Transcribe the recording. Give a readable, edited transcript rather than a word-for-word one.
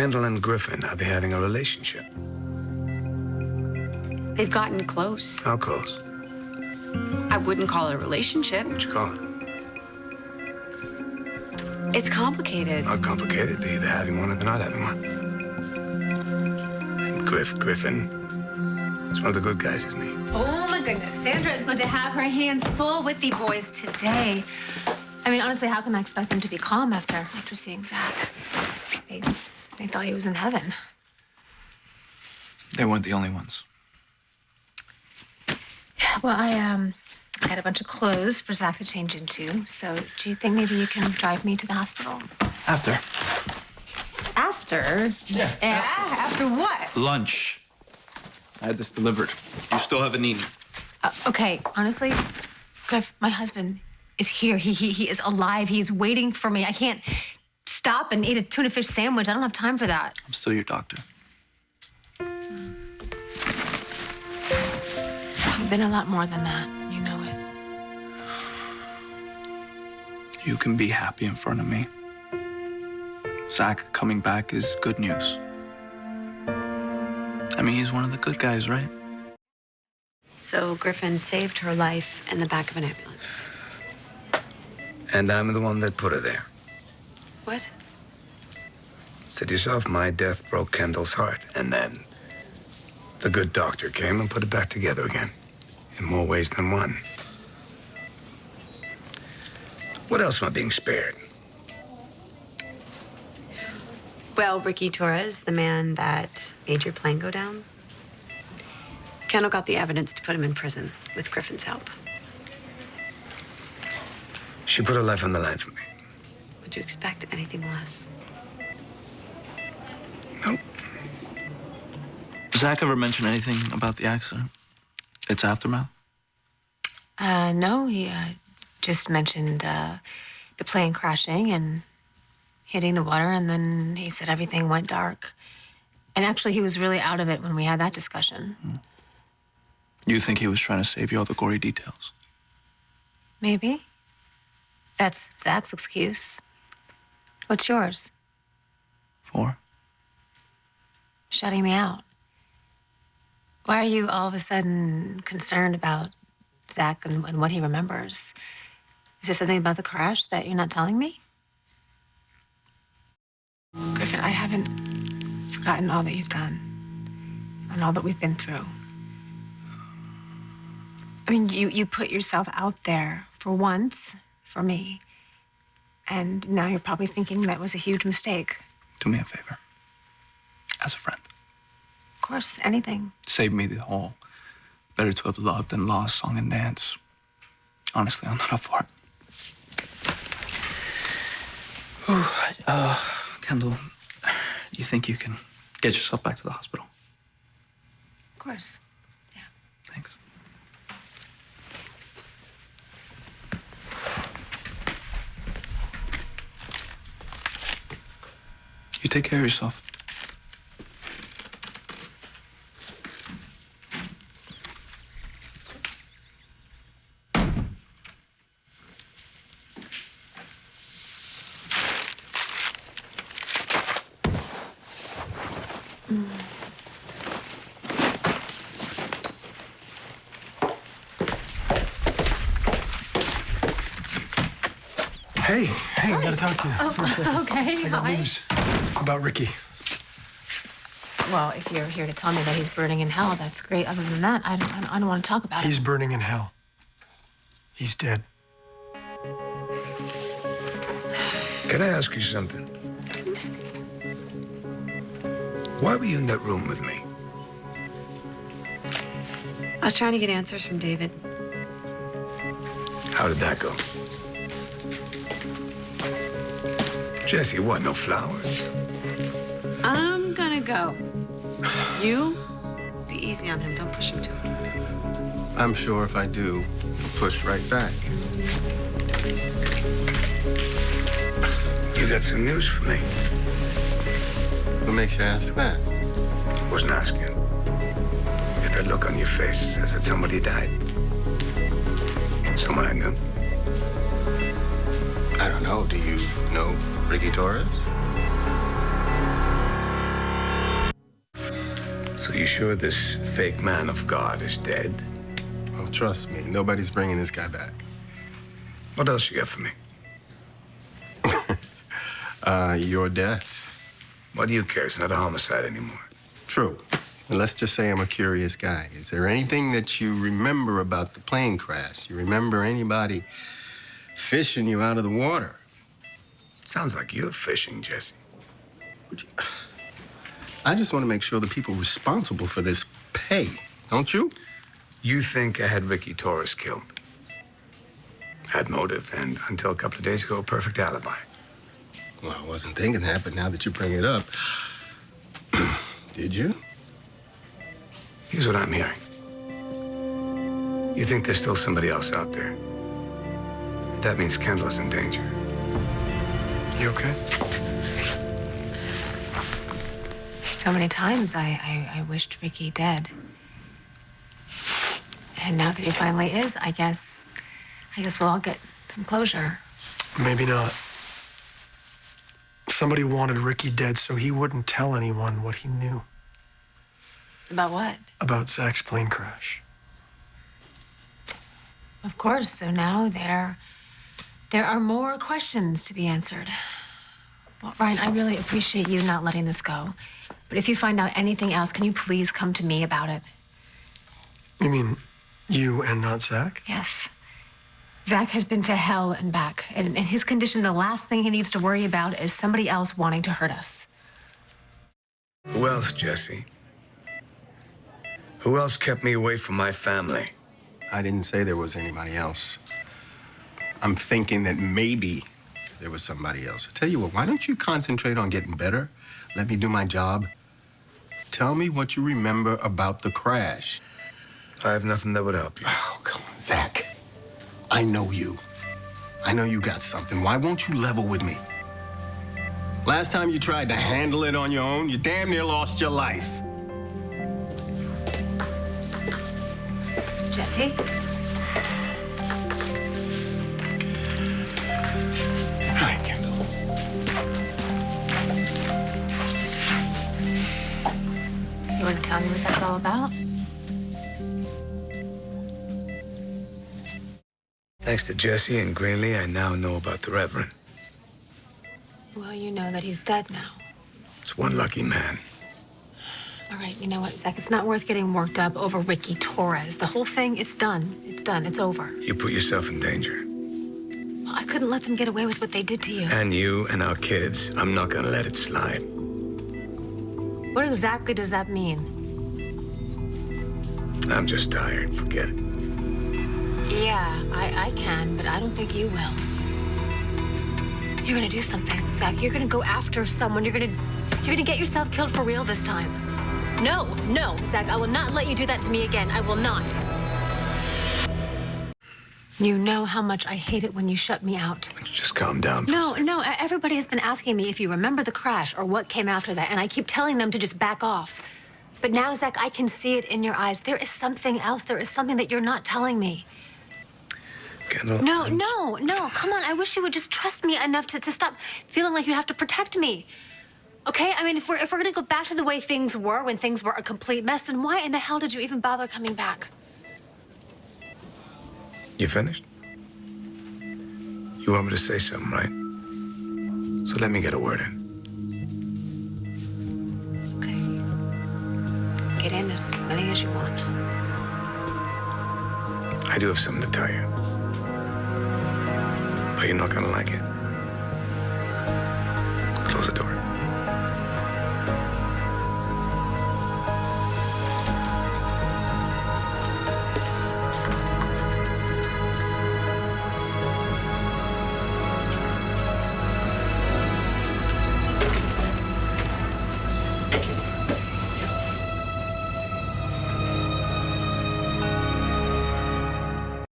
Zendall and Griffin, are they having a relationship? They've gotten close. How close? I wouldn't call it a relationship. What'd you call it? It's complicated. Not complicated. They're either having one or they're not having one. And Griffin is one of the good guys, isn't he? Oh, my goodness. Sandra is going to have her hands full with the boys today. I mean, honestly, how can I expect them to be calm after seeing Zach? They thought he was in heaven. They weren't the only ones. Well, I had a bunch of clothes for Zach to change into. So do you think maybe you can drive me to the hospital? After. After? Yeah. After what? Lunch. I had this delivered. You still haven't eaten. Okay, honestly, Griff, my husband is here. He is alive. He's waiting for me. I can't stop and eat a tuna fish sandwich. I don't have time for that. I'm still your doctor. You've been a lot more than that. You know it. You can be happy in front of me. Zach coming back is good news. I mean, he's one of the good guys, right? So Griffin saved her life in the back of an ambulance. And I'm the one that put her there. What? Said yourself, my death broke Kendall's heart. And then the good doctor came and put it back together again. In more ways than one. What else am I being spared? Well, Ricky Torres, the man that made your plane go down, Kendall got the evidence to put him in prison with Griffin's help. She put her life on the line for me. Would you expect anything less? Nope. Does Zach ever mention anything about the accident? Its aftermath? No, he just mentioned the plane crashing and hitting the water, and then he said everything went dark. And actually, he was really out of it when we had that discussion. You think he was trying to save you all the gory details? Maybe. That's Zach's excuse. What's yours? For? Shutting me out. Why are you all of a sudden concerned about Zach and what he remembers? Is there something about the crash that you're not telling me? Griffin, I haven't forgotten all that you've done and all that we've been through. I mean, you put yourself out there for once for me, and now you're probably thinking that was a huge mistake. Do me a favor. As a friend. Of course, anything. Save me the whole better to have loved than lost song and dance. Honestly, I'm not up for it. Kendall, you think you can get yourself back to the hospital? Of course. Yeah. Thanks. You take care of yourself. Hey, I gotta talk to you for a second. Okay, I got news about Ricky. Well, if you're here to tell me that he's burning in hell, that's great. Other than that, I don't want to talk about it. He's burning in hell. He's dead. Can I ask you something? Why were you in that room with me? I was trying to get answers from David. How did that go? Jesse, what, no flowers? I'm gonna go. You, be easy on him. Don't push him too hard. I'm sure if I do, he'll push right back. You got some news for me. What makes you ask that? Wasn't asking. Yet that look on your face says that somebody died. Someone I knew. I don't know. Do you know Ricky Torres? So you sure this fake man of God is dead? Well, trust me, nobody's bringing this guy back. What else you got for me? Your death. What do you care? It's not a homicide anymore. True. And let's just say I'm a curious guy. Is there anything that you remember about the plane crash? You remember anybody fishing you out of the water? Sounds like you're fishing, Jesse. I just want to make sure the people responsible for this pay, don't you? You think I had Ricky Torres killed? Had motive, and until a couple of days ago, a perfect alibi. Well, I wasn't thinking that, but now that you bring it up, did you? Here's what I'm hearing. You think there's still somebody else out there. That means Kendall's in danger. You okay? So many times I wished Ricky dead. And now that he finally is, I guess we'll all get some closure. Maybe not. Somebody wanted Ricky dead so he wouldn't tell anyone what he knew About what? about Zach's plane crash. Of course. So now there are more questions to be answered. Well, Ryan, I really appreciate you not letting this go. But if you find out anything else, can you please come to me about it? You mean you and not Zach? Yes. Zach has been to hell and back. And in his condition, the last thing he needs to worry about is somebody else wanting to hurt us. Who else, Jesse? Who else kept me away from my family? I didn't say there was anybody else. I'm thinking that maybe there was somebody else. I tell you what, why don't you concentrate on getting better? Let me do my job. Tell me what you remember about the crash. I have nothing that would help you. Oh, come on, Zach. I know you. I know you got something. Why won't you level with me? Last time you tried to handle it on your own, you damn near lost your life. Jesse? Hi, Kendall. You want to tell me what that's all about? Thanks to Jesse and Greenlee, I now know about the Reverend. Well, you know that he's dead now. It's one lucky man. All right, you know what, Zach? It's not worth getting worked up over Ricky Torres. The whole thing, it's done. It's done. It's over. You put yourself in danger. Well, I couldn't let them get away with what they did to you. And you and our kids. I'm not gonna let it slide. What exactly does that mean? I'm just tired. Forget it. Yeah, I can, but I don't think you will. You're gonna do something, Zach. You're gonna go after someone. You're gonna get yourself killed for real this time. No, Zach, I will not let you do that to me again. I will not. You know how much I hate it when you shut me out. Why don't you just calm down for a second? No, everybody has been asking me if you remember the crash or what came after that, and I keep telling them to just back off. But now, Zach, I can see it in your eyes. There is something else. There is something that you're not telling me. Kendall, No, come on. I wish you would just trust me enough to stop feeling like you have to protect me. Okay? I mean, if we're gonna go back to the way things were when things were a complete mess, then why in the hell did you even bother coming back? You finished? You want me to say something, right? So let me get a word in. Okay. Get in as many as you want. I do have something to tell you. But you're not gonna like it.